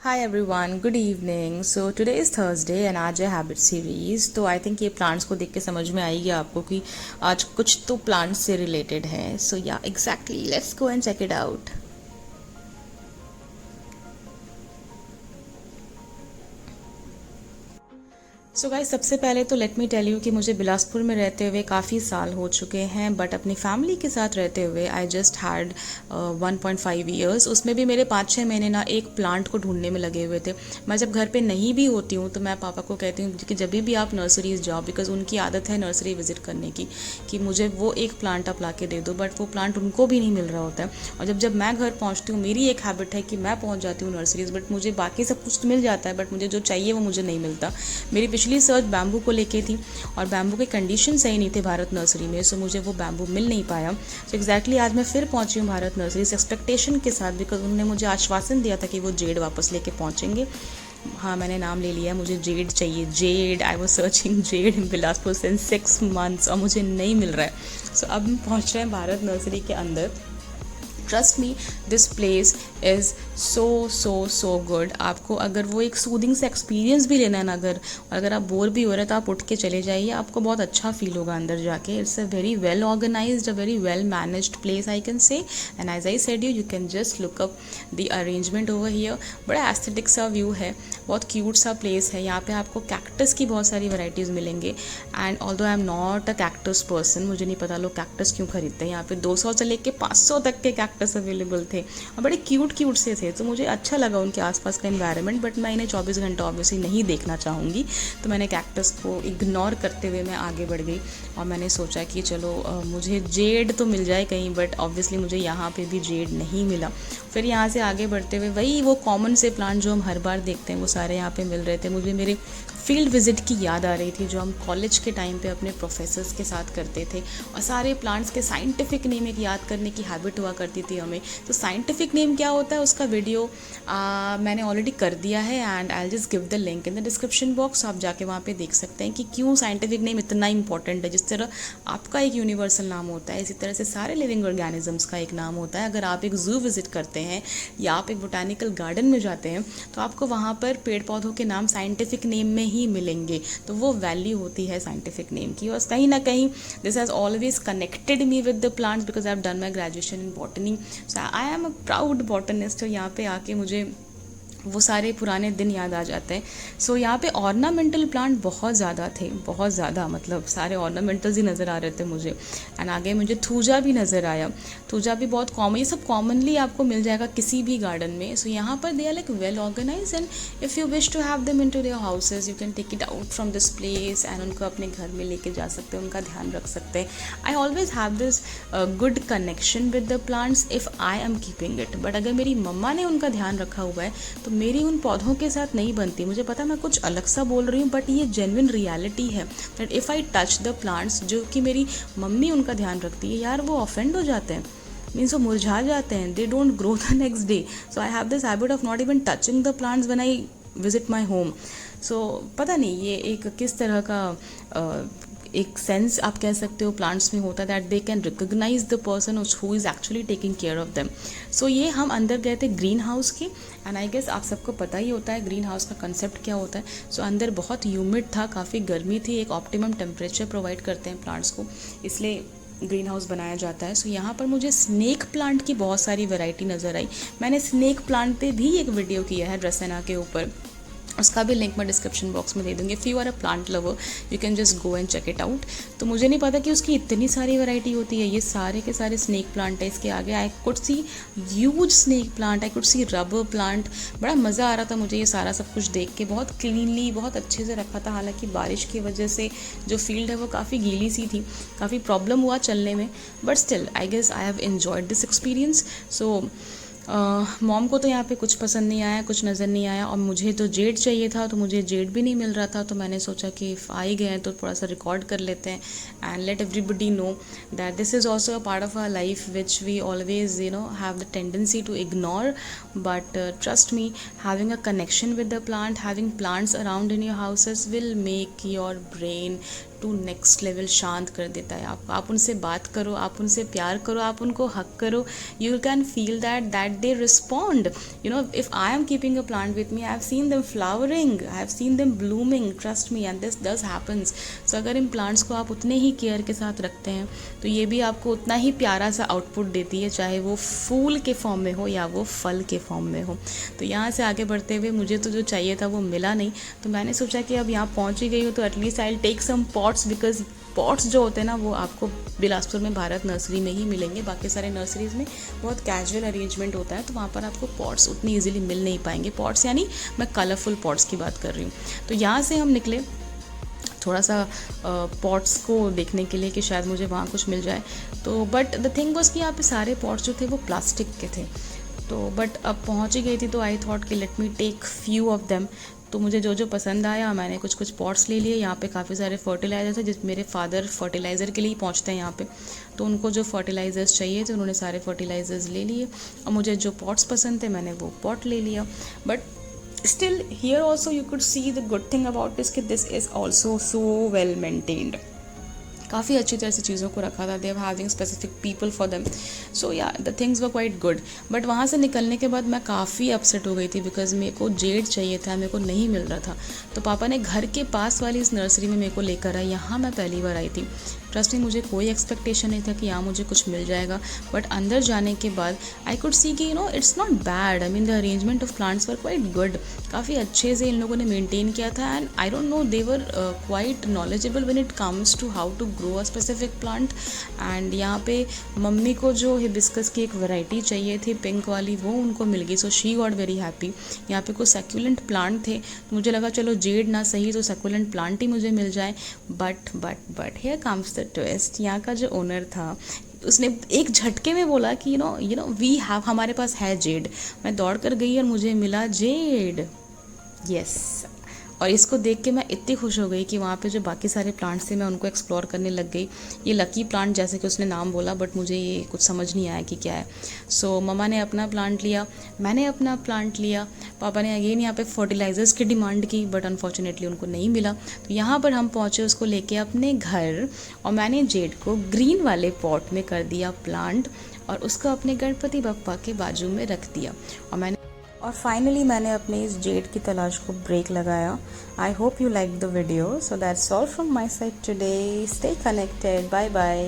Hi everyone, good evening. So today is Thursday and आज है habit series. तो I think ये plants को देख के समझ में आएगी आपको कि आज कुछ तो प्लांट्स से रिलेटेड है। सो या exactly, let's go and check it out. So guys, सबसे पहले तो लेट मी टेल यू कि मुझे बिलासपुर में रहते हुए काफ़ी साल हो चुके हैं, बट अपनी फैमिली के साथ रहते हुए आई जस्ट हैड 1.5 ईयर्स। उसमें भी मेरे 5-6 महीने ना एक प्लांट को ढूंढने में लगे हुए थे। मैं जब घर पे नहीं भी होती हूँ तो मैं पापा को कहती हूँ कि जब भी आप नर्सरीज जाओ, बिकॉज उनकी आदत है नर्सरी विजिट करने की, कि मुझे वो एक प्लांट आप ला के दे दो, बट वो प्लांट उनको भी नहीं मिल रहा होता है। और जब जब मैं घर पहुँचती हूँ, मेरी एक हैबिट है कि मैं पहुँच जाती हूँ नर्सरीज, बट मुझे बाकी सब कुछ मिल जाता है, बट मुझे जो चाहिए वो मुझे नहीं मिलता। मेरी पिछली सर्च बैम्बू को लेके थी और बैम्बू के कंडीशन सही नहीं थे भारत नर्सरी में, सो मुझे वो बैम्बू मिल नहीं पाया। सो एग्जैक्टली आज मैं फिर पहुंची हूँ भारत नर्सरी इस एक्सपेक्टेशन के साथ, बिकॉज उन्होंने मुझे आश्वासन दिया था कि वो जेड वापस लेके पहुंचेंगे। हाँ, मैंने नाम ले लिया, मुझे जेड चाहिए, Z. I was searching Z in Bilaspur since 6 months और मुझे नहीं मिल रहा है। सो अब हम पहुँच रहे हैं भारत नर्सरी के अंदर। Trust me, this place is so good. आपको अगर वो एक सूदिंग से एक्सपीरियंस भी लेना है ना, अगर आप बोर भी हो रहे हैं तो आप उठ के चले जाइए, आपको बहुत अच्छा फील होगा अंदर जाके। It's a very well organized, a very well managed place I can say. And as I said you can just look up the arrangement over here. बड़ा एस्थेटिक सा व्यू है, बहुत क्यूट सा प्लेस है। यहाँ पे आपको कैक्टस की बहुत सारी वैरायटीज़ मिलेंगे। And although I am not a cactus person, मुझे नहीं पता लोग कैक्टस क्यों खरीदते हैं। यहाँ पे 200 से लेके 500 तक के कैक्टस अवेलेबल थे और बड़े क्यूट से थे, तो मुझे अच्छा लगा उनके आसपास का एनवायरनमेंट। बट मैं इन्हें 24 घंटा ऑब्वियसली नहीं देखना चाहूँगी, तो मैंने कैक्टस को इग्नोर करते हुए मैं आगे बढ़ गई और मैंने सोचा कि चलो मुझे जेड तो मिल जाए कहीं, बट ऑब्वियसली मुझे यहाँ पे भी जेड नहीं मिला। फिर यहाँ से आगे बढ़ते हुए वही वो कॉमन से प्लांट जो हम हर बार देखते हैं वो सारे यहाँ पे मिल रहे थे। मुझे मेरे फील्ड विजिट की याद आ रही थी जो हम कॉलेज के टाइम पे अपने प्रोफेसर्स के साथ करते थे, और सारे प्लांट्स के साइंटिफिक नेम एक याद करने की हैबिट हुआ करती थी हमें। तो साइंटिफिक नेम क्या होता है उसका वीडियो मैंने ऑलरेडी कर दिया है, and I just give the link in the description box. आप जाके वहाँ पे देख सकते हैं कि क्यों साइंटिफिक नेम इतना इंपॉर्टेंट है। जिस तरह आपका एक यूनिवर्सल नाम होता है, इसी तरह से सारे लिविंग ऑर्गेनिजम्स का एक नाम होता है। अगर आप एक जू विजिट करते हैं या आप एक बोटानिकल गार्डन में जाते हैं तो आपको वहाँ पर पेड़ पौधों के नाम साइंटिफिक नेम में ही मिलेंगे, तो वो वैल्यू होती है साइंटिफिक नेम की। और कहीं ना कहीं this has always connected me with the plants because I have done my graduation in botany, so I am a proud botanist. और यहाँ पे आके मुझे वो सारे पुराने दिन याद आ जाते हैं। सो यहाँ पे ऑर्नामेंटल प्लांट बहुत ज़्यादा थे, बहुत ज़्यादा, मतलब सारे ऑर्नामेंटल्स ही नज़र आ रहे थे मुझे। एंड आगे मुझे थूजा भी नज़र आया। थूजा भी बहुत कॉमन, ये सब कॉमनली आपको मिल जाएगा किसी भी गार्डन में। सो यहाँ पर they are like well organize, and if you wish to have them into their houses you can take it out from this place and उनको अपने घर में लेके जा सकते हैं, उनका ध्यान रख सकते हैं। I always have this good connection with the plants if I am keeping it. But अगर मेरी मम्मा ने उनका ध्यान रखा हुआ है तो मेरी उन पौधों के साथ नहीं बनती। मुझे पता मैं कुछ अलग सा बोल रही हूँ, बट ये जेन्युइन रियलिटी है that if I touch the plants जो कि मेरी मम्मी उनका ध्यान रखती है, यार वो ऑफेंड हो जाते हैं, मीन्स वो मुरझा जाते हैं, they don't grow the next day. So I have this habit of not even touching the plants when I visit my home. So पता नहीं ये एक किस तरह का एक सेंस आप कह सकते हो प्लांट्स में होता है that they can recognise the person who is actually taking care of them. So ये हम अंदर गए थे ग्रीन हाउस के, एंड आई गेस आप सबको पता ही होता है ग्रीन हाउस का कंसेप्ट क्या होता है। सो अंदर बहुत ह्यूमिड था, काफ़ी गर्मी थी, एक ऑप्टिमम टेम्परेचर प्रोवाइड करते हैं प्लांट्स को, इसलिए ग्रीन हाउस बनाया जाता है। सो यहाँ पर मुझे स्नेक प्लांट की बहुत सारी वैरायटी नज़र आई। मैंने स्नेक प्लांट पे भी एक वीडियो किया है ड्रेसेना के ऊपर, उसका भी लिंक मैं डिस्क्रिप्शन बॉक्स में दे दूँगी। If you are a plant lover you can just go and check it out. तो मुझे नहीं पता कि उसकी इतनी सारी वैरायटी होती है। ये सारे के सारे स्नेक प्लांट है। इसके आगे आई could C huge snake plant, I could C rubber plant. बड़ा मज़ा आ रहा था मुझे ये सारा सब कुछ देख के। बहुत क्लीनली, बहुत अच्छे से रखा था, हालांकि बारिश की वजह से जो फील्ड है वो काफ़ी गीली सी थी, काफ़ी प्रॉब्लम हुआ चलने में, but still I guess I have enjoyed this experience. So mom को तो यहाँ पे कुछ पसंद नहीं आया, कुछ नज़र नहीं आया, और मुझे तो जेड चाहिए था, तो मुझे जेड भी नहीं मिल रहा था। तो मैंने सोचा कि इफ़ आ ही गए हैं तो थोड़ा सा रिकॉर्ड कर लेते हैं and let everybody know that this is also a part of our life which we always have the tendency to ignore. But trust me, having a connection with the plant, having plants around in your houses will make your brain to next level शांत कर देता है आपको। आप उनसे बात करो, आप उनसे प्यार करो, आप उनको हक करो, you can feel that they respond. You know, if I am keeping a plant with me, I have seen them flowering, I have seen them blooming, trust me, and this does happens. So अगर इन plants को आप उतने ही care के साथ रखते हैं तो ये भी आपको उतना ही प्यारा सा आउटपुट देती है, चाहे वो फूल के फॉर्म में हो या वो फल के फॉर्म में हो। तो यहाँ से आगे बढ़ते हुए मुझे तो जो चाहिए था वो मिला नहीं, तो मैंने सोचा कि अब यहाँ पहुँच ही गई हूँ तो at least I will take some pots, because pots जो होते हैं ना वो आपको बिलासपुर में भारत नर्सरी में ही मिलेंगे। बाकी सारे नर्सरीज़ में बहुत कैजुअल अरेंजमेंट होता है, तो वहाँ पर आपको पॉट्स उतनी ईजिली मिल नहीं पाएंगे। पॉट्स यानी मैं कलरफुल पॉट्स की बात कर रही हूँ। तो यहाँ से हम निकले थोड़ा सा पॉट्स को देखने के लिए कि शायद मुझे वहाँ कुछ मिल जाए। तो बट द थिंग वॉज कि यहाँ पे सारे पॉट्स जो थे वो प्लास्टिक के थे। तो बट अब पहुँच ही गई थी तो आई थॉट कि let me take few of them. तो मुझे जो जो पसंद आया मैंने कुछ पॉट्स ले लिए। यहाँ पे काफ़ी सारे फर्टिलाइज़र थे, जिस मेरे फादर फर्टिलाइज़र के लिए ही पहुँचते हैं यहाँ पे, तो उनको जो फर्टिलाइज़र्स चाहिए थे उन्होंने सारे फर्टिलाइज़र्स ले लिए। और मुझे जो पॉट्स पसंद थे मैंने वो पॉट ले लिया। But still here also you could see the good thing about this कि this is also so well maintained। काफ़ी अच्छी तरह से चीज़ों को रखा था। They are having specific people for them, so yeah the things were quite good. But वहाँ से निकलने के बाद मैं काफ़ी अपसेट हो गई थी, बिकॉज मेरे को जेड चाहिए था, मेरे को नहीं मिल रहा था। तो पापा ने घर के पास वाली इस नर्सरी में मेरे को लेकर आई। यहाँ मैं पहली बार आई थी। ट्रस्ट में मुझे कोई एक्सपेक्टेशन नहीं था कि यहाँ मुझे कुछ मिल जाएगा। बट अंदर जाने के बाद आई कुड सी कि it's not bad. I mean the arrangement of plants were quite good. काफ़ी अच्छे से इन लोगों ने मेंटेन किया था, and I don't know, they were quite knowledgeable when it comes to how to grow a specific plant. And यहाँ पे मम्मी को जो हिबिस्कस की एक वैरायटी चाहिए थी पिंक वाली, वो उनको मिल गई। So she got very happy. यहाँ पे कुछ सेक्युलेंट प्लांट थे, तो मुझे लगा चलो जेड ना सही तो सेक्युलेंट प्लांट ही मुझे मिल जाए। But here comes the twist. यहाँ का जो ओनर था उसने एक झटके में बोला कि यू नो वी हैव, हमारे पास है जेड। मैं दौड़ कर गई और मुझे मिला जेड। यस। और इसको देख के मैं इतनी खुश हो गई कि वहाँ पे जो बाकी सारे प्लांट्स थे मैं उनको एक्सप्लोर करने लग गई। ये लकी प्लांट जैसे कि उसने नाम बोला, बट मुझे ये कुछ समझ नहीं आया कि क्या है। सो मम्मा ने अपना प्लांट लिया, मैंने अपना प्लांट लिया। पापा ने अगेन यहाँ पे फर्टिलाइज़र्स की डिमांड की, बट अनफॉर्चुनेटली उनको नहीं मिला। तो यहाँ पर हम पहुँचे उसको लेके अपने घर, और मैंने जेड को ग्रीन वाले पॉट में कर दिया प्लांट, और उसको अपने गणपति बप्पा के बाजू में रख दिया। और फाइनली मैंने अपने इस जेड की तलाश को ब्रेक लगाया। I hope you like the video. So that's all from my side today. Stay connected. Bye bye.